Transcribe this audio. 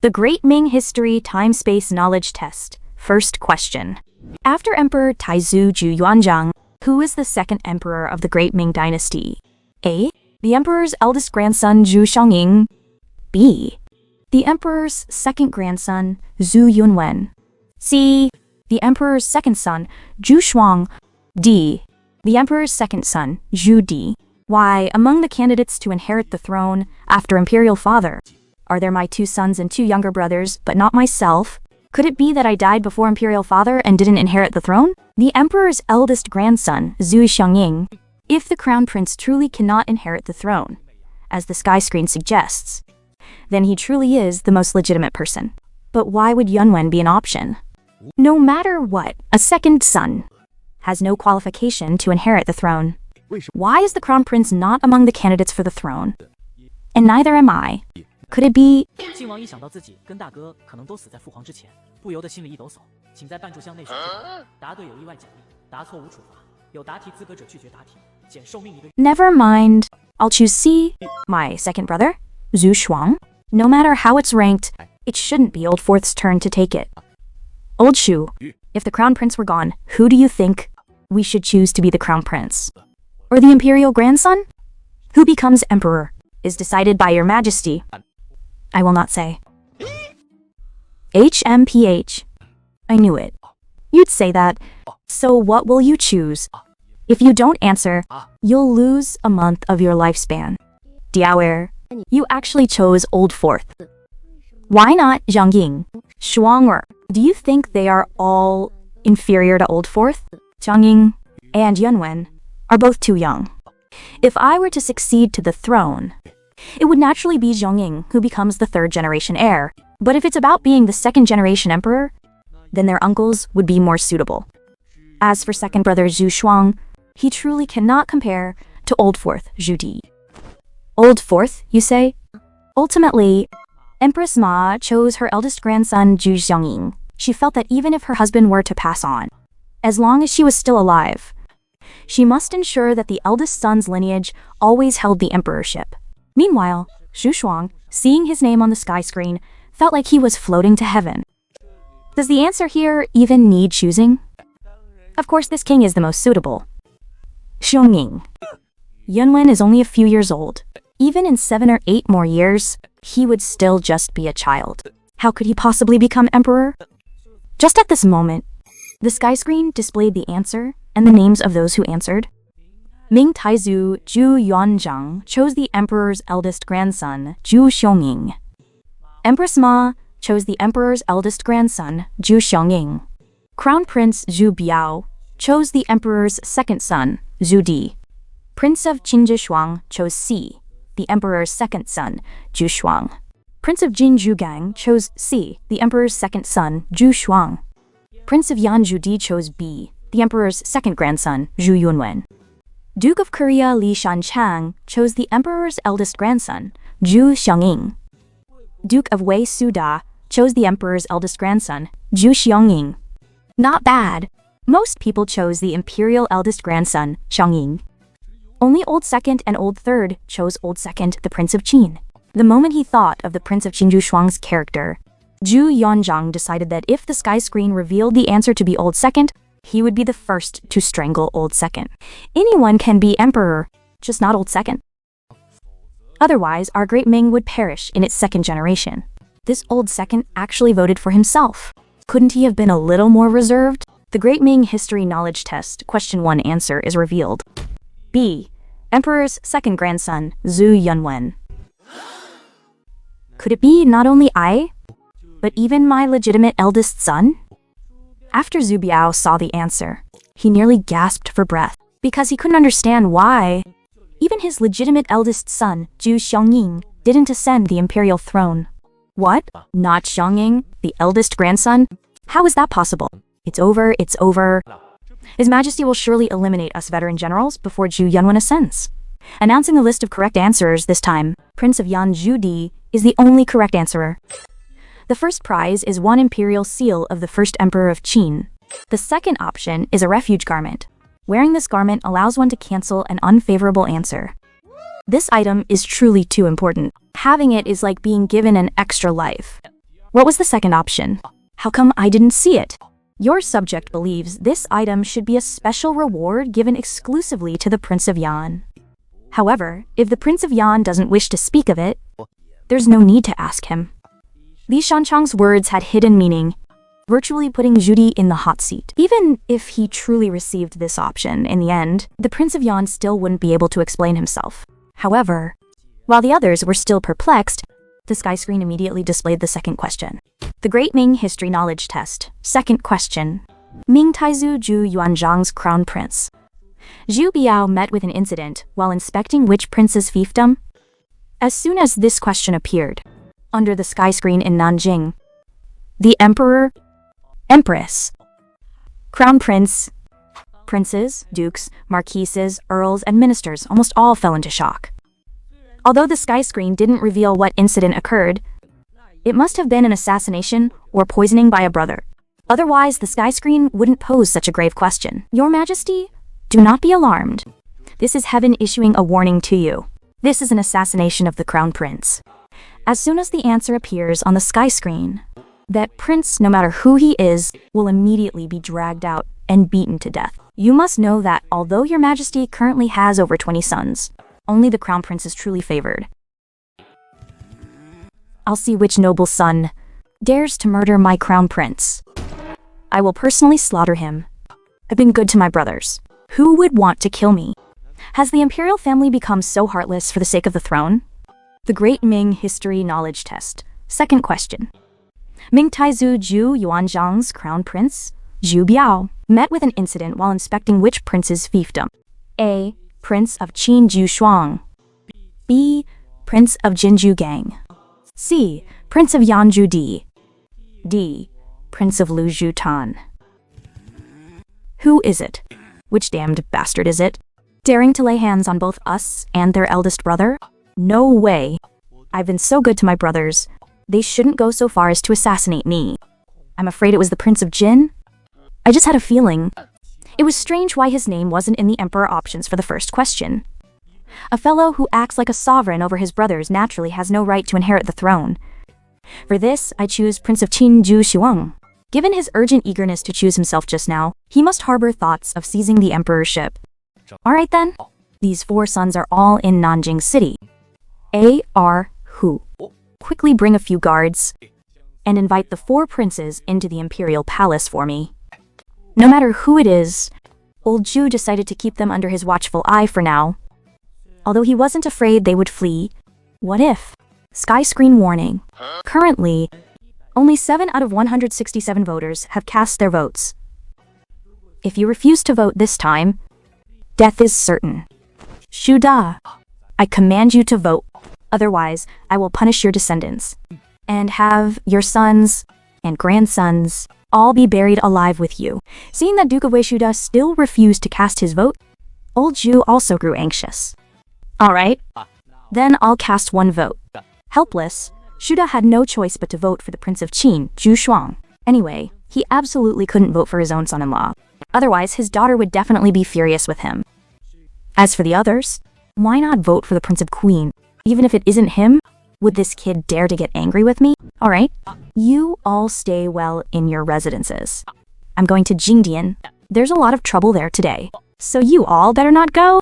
The Great Ming History Time-Space Knowledge Test. First question. After Emperor Taizu Zhu Yuanzhang, who is the second emperor of the Great Ming Dynasty? A. The emperor's eldest grandson Zhu Xiangying. B. The emperor's second grandson Zhu Yuanzhang. C. The emperor's second son Zhu Shuang. D. The emperor's second son Zhu Di. Why, among the candidates to inherit the throne after imperial father, are there my 2 sons and 2 younger brothers, but not myself? Could it be that I died before imperial father and didn't inherit the throne? The emperor's eldest grandson, Zhu Xiangying. If the crown prince truly cannot inherit the throne, as the sky screen suggests, then he truly is the most legitimate person. But why would Yuanwen be an option? No matter what, a second son has no qualification to inherit the throne. Why is the crown prince not among the candidates for the throne? And neither am I. Could it be? Never mind. I'll choose C. My second brother, Zhu Shuang. No matter how it's ranked, it shouldn't be Old Fourth's turn to take it. Old Shu, if the crown prince were gone, who do you think we should choose to be the crown prince? Or the imperial grandson? Who becomes emperor is decided by your majesty. I will not say. HMPH. I knew it. You'd say that. So what will you choose? If you don't answer, you'll lose a month of your lifespan. Diawer, you actually chose Old Fourth. Why not Zhangying, Shuang'er? Do you think they are all inferior to Old Fourth? Zhangying and Yuanwen are both too young. If I were to succeed to the throne, it would naturally be Zhangying who becomes the 3rd generation heir. But if it's about being the 2nd generation emperor, then their uncles would be more suitable. As for second brother Zhu Shuang, he truly cannot compare to Old Fourth Zhu Di. Old Fourth, you say? Ultimately, Empress Ma chose her eldest grandson Zhu Xiangying. She felt that even if her husband were to pass on, as long as she was still alive, she must ensure that the eldest son's lineage always held the emperorship. Meanwhile, Zhu Shuang, seeing his name on the sky screen, felt like he was floating to heaven. Does the answer here even need choosing? Of course, this king is the most suitable. Xiangying. Yuanwen is only a few years old. Even in 7 or 8 more years, he would still just be a child. How could he possibly become emperor? Just at this moment, the sky screen displayed the answer and the names of those who answered. Ming Taizu Zhu Yuanzhang chose the emperor's eldest grandson, Zhu Xiangying. Empress Ma chose the emperor's eldest grandson, Zhu Xiangying. Crown Prince Zhu Biao chose the emperor's second son, Zhu Di. Prince of Qinzhishuang chose C, the emperor's second son, Zhu Shuang. Prince of Jinzhugang chose C, the emperor's second son, Zhu Shuang. Prince of Yanzhu Di chose B, the emperor's second grandson, Zhu Yuanwen. Duke of Korea Li Shanchang chose the emperor's eldest grandson, Zhu Xiangying. Duke of Wei Suda chose the emperor's eldest grandson, Zhu Xiangying. Not bad. Most people chose the imperial eldest grandson, Xiangying. Only Old Second and Old Third chose Old Second, the Prince of Qin. The moment he thought of the Prince of Qin Zhu Shuang's character, Zhu Yuanzhang decided that if the sky screen revealed the answer to be Old Second, he would be the first to strangle Old Second. Anyone can be emperor, just not Old Second. Otherwise, our Great Ming would perish in its 2nd generation. This Old Second actually voted for himself. Couldn't he have been a little more reserved? The Great Ming History Knowledge Test, question 1 answer is revealed. B. Emperor's second grandson, Zhu Yuanwen. Could it be not only I, but even my legitimate eldest son? After Zhu Biao saw the answer, he nearly gasped for breath, because he couldn't understand why even his legitimate eldest son, Zhu Xiangying, didn't ascend the imperial throne. What? Not Xiangying, the eldest grandson? How is that possible? It's over, it's over. His Majesty will surely eliminate us veteran generals before Zhu Yuanwen ascends. Announcing the list of correct answers this time, Prince of Yanzhu Di is the only correct answerer. The first prize is 1 imperial seal of the first emperor of Qin. The second option is a refuge garment. Wearing this garment allows one to cancel an unfavorable answer. This item is truly too important. Having it is like being given an extra life. What was the second option? How come I didn't see it? Your subject believes this item should be a special reward given exclusively to the Prince of Yan. However, if the Prince of Yan doesn't wish to speak of it, there's no need to ask him. Li Shanchang's words had hidden meaning, virtually putting Judy in the hot seat. Even if he truly received this option, in the end, the Prince of Yan still wouldn't be able to explain himself. However, while the others were still perplexed, the sky screen immediately displayed the second question. The Great Ming History Knowledge Test. Second question. Ming Taizu Zhu Yuanzhang's Crown Prince. Zhu Biao met with an incident while inspecting which prince's fiefdom? As soon as this question appeared, under the sky screen in Nanjing, the emperor, empress, crown prince, princes, dukes, marquises, earls, and ministers almost all fell into shock. Although the sky screen didn't reveal what incident occurred, it must have been an assassination or poisoning by a brother. Otherwise, the sky screen wouldn't pose such a grave question. Your Majesty, do not be alarmed. This is heaven issuing a warning to you. This is an assassination of the crown prince. As soon as the answer appears on the sky screen, that prince, no matter who he is, will immediately be dragged out and beaten to death. You must know that although your Majesty currently has over 20 sons, only the crown prince is truly favored. I'll see which noble son dares to murder my crown prince. I will personally slaughter him. I've been good to my brothers. Who would want to kill me? Has the imperial family become so heartless for the sake of the throne? The Great Ming History Knowledge Test. Second question. Ming Taizu Zhu Yuanzhang's crown prince, Zhu Biao, met with an incident while inspecting which prince's fiefdom? A. Prince of Qin Ju Shuang. B. Prince of Jinju Gang. C. Prince of Yanju Di. D. Prince of Lu Zhu Tan. Who is it? Which damned bastard is it? Daring to lay hands on both us and their eldest brother? No way. I've been so good to my brothers. They shouldn't go so far as to assassinate me. I'm afraid it was the Prince of Jin. I just had a feeling. It was strange why his name wasn't in the emperor options for the first question. A fellow who acts like a sovereign over his brothers naturally has no right to inherit the throne. For this, I choose Prince of Qin Ju Shuang. Given his urgent eagerness to choose himself just now, he must harbor thoughts of seizing the emperorship. Alright then. These 4 sons are all in Nanjing City. A. R. Hu. Quickly bring a few guards and invite the 4 princes into the imperial palace for me. No matter who it is, old Zhu decided to keep them under his watchful eye for now. Although he wasn't afraid they would flee. What if? Sky screen warning. Currently, only 7 out of 167 voters have cast their votes. If you refuse to vote this time, death is certain. Shu Da, I command you to vote. Otherwise, I will punish your descendants and have your sons and grandsons all be buried alive with you. Seeing that Duke of Wei Shuda still refused to cast his vote, old Zhu also grew anxious. Alright, then I'll cast 1 vote. Helpless, Shuda had no choice but to vote for the Prince of Qin, Zhu Shuang. Anyway, he absolutely couldn't vote for his own son-in-law. Otherwise, his daughter would definitely be furious with him. As for the others, why not vote for the Prince of Queen? Even if it isn't him, would this kid dare to get angry with me? Alright, you all stay well in your residences. I'm going to Jingdian. There's a lot of trouble there today, so you all better not go.